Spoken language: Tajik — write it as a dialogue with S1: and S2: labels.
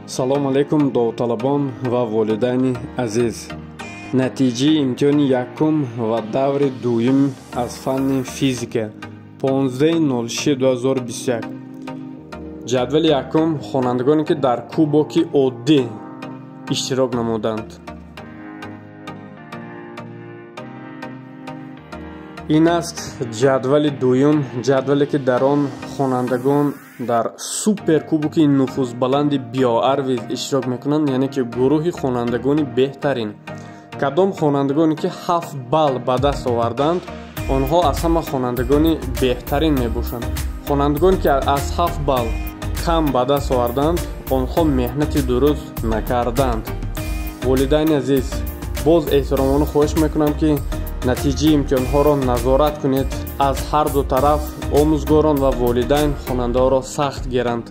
S1: салому алайкум довталабон ва волидайни азиз. натиҷаи имтиҳони якум ва даври дуюм аз фанни физика 15/06/2021. ҷадвали якум хонандагоне ки дар кубоки оддӣ иштирок намуданд. ин аст ҷадвали дуюм, ҷадвале ки дар он хонандагон дар суперкубоки нуфузбаланди биоарвиз иштирок мекунанд, яъне ки гурӯҳи хонандагони беҳтарин. кадом хонандагоне ки 7 балл ба даст оварданд, онҳо аз ҳама хонандагони беҳтарин мебошанд. хонандагоне ки аз 7 балл кам ба даст оварданд, онҳо меҳнати дуруст накарданд. волидайни азиз, боз эҳтиромона хоҳиш мекунам ки натиҷаи имтиҳонҳоро назорат кунед. аз ҳар ду тараф омӯзгорон ва волидайн хонандаҳоро сахт гиранд.